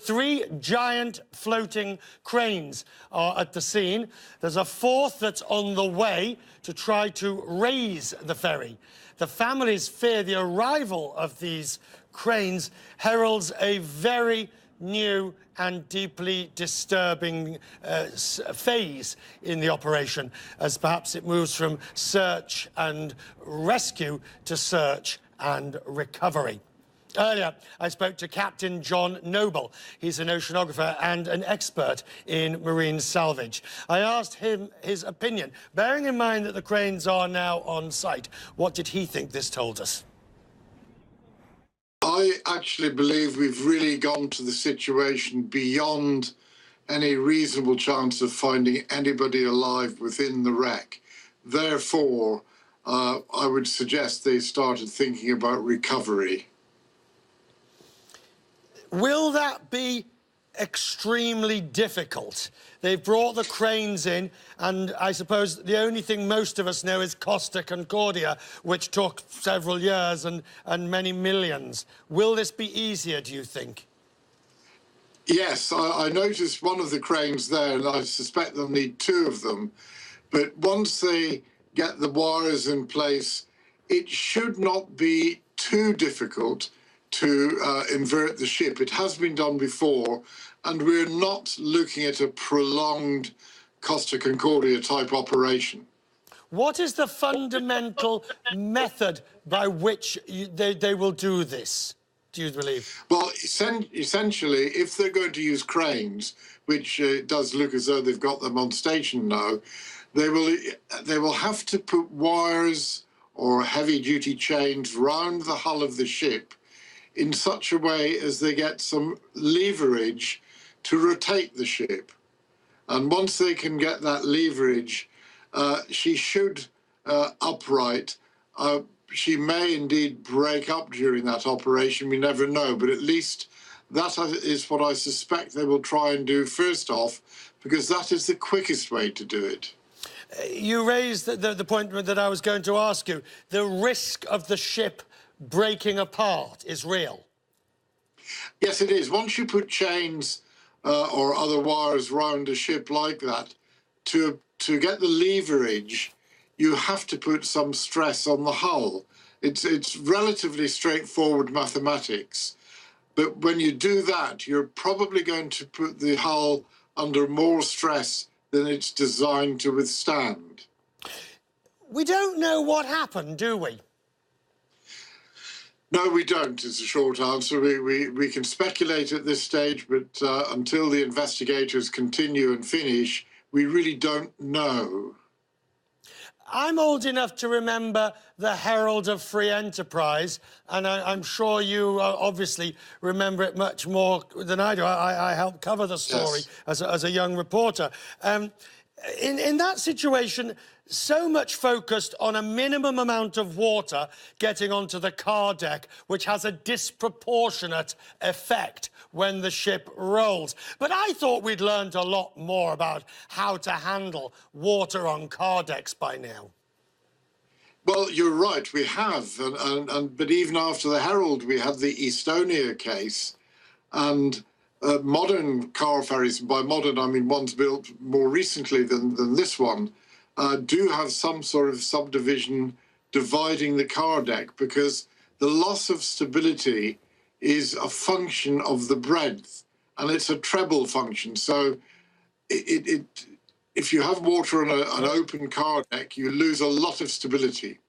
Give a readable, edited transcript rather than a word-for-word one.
3 giant floating cranes are at the scene. There's a 4th that's on the way to try to raise the ferry. The families fear the arrival of these cranes heralds a very new and deeply disturbing phase in the operation, as perhaps it moves from search and rescue to search and recovery. Earlier, I spoke to Captain John Noble. He's an oceanographer and an expert in marine salvage. I asked him his opinion, bearing in mind that the cranes are now on site. What did he think this told us? I actually believe we've really gone to the situation beyond any reasonable chance of finding anybody alive within the wreck. Therefore, I would suggest they started thinking about recovery. Will that be extremely difficult? They've brought the cranes in, and I suppose the only thing most of us know is Costa Concordia, which took several years and many millions. Will this be easier, do you think? Yes, I noticed one of the cranes there, and I suspect they'll need 2 of them. But once they get the wires in place, it should not be too difficult to invert the ship. It has been done before, and we're not looking at a prolonged Costa Concordia type operation. What is the fundamental method by which they will do this, do you believe? Well, essentially, if they're going to use cranes, which does look as though they've got them on station now, they will have to put wires or heavy-duty chains round the hull of the ship in such a way as they get some leverage to rotate the ship. And once they can get that leverage, she should upright. She may indeed break up during that operation, we never know, but at least that is what I suspect they will try and do first off, because that is the quickest way to do it. You raised the point that I was going to ask you. The risk of the ship breaking apart is real. Yes, it is. Once you put chains or other wires round a ship like that, to get the leverage, you have to put some stress on the hull. It's relatively straightforward mathematics, but when you do that, you're probably going to put the hull under more stress than it's designed to withstand. We don't know what happened, do we? No, we don't, is the short answer. We can speculate at this stage, but until the investigators continue and finish, we really don't know. I'm old enough to remember the Herald of Free Enterprise, and I'm sure you obviously remember it much more than I do. I helped cover the story, yes, as a young reporter. In that situation, so much focused on a minimum amount of water getting onto the car deck, which has a disproportionate effect when the ship rolls. But I thought we'd learned a lot more about how to handle water on car decks by now. Well, you're right, we have. But even after the Herald, we had the Estonia case. And modern car ferries, by modern I mean ones built more recently than this one, do have some sort of subdivision dividing the car deck, because the loss of stability is a function of the breadth, and it's a treble function. So if you have water on an open car deck, you lose a lot of stability.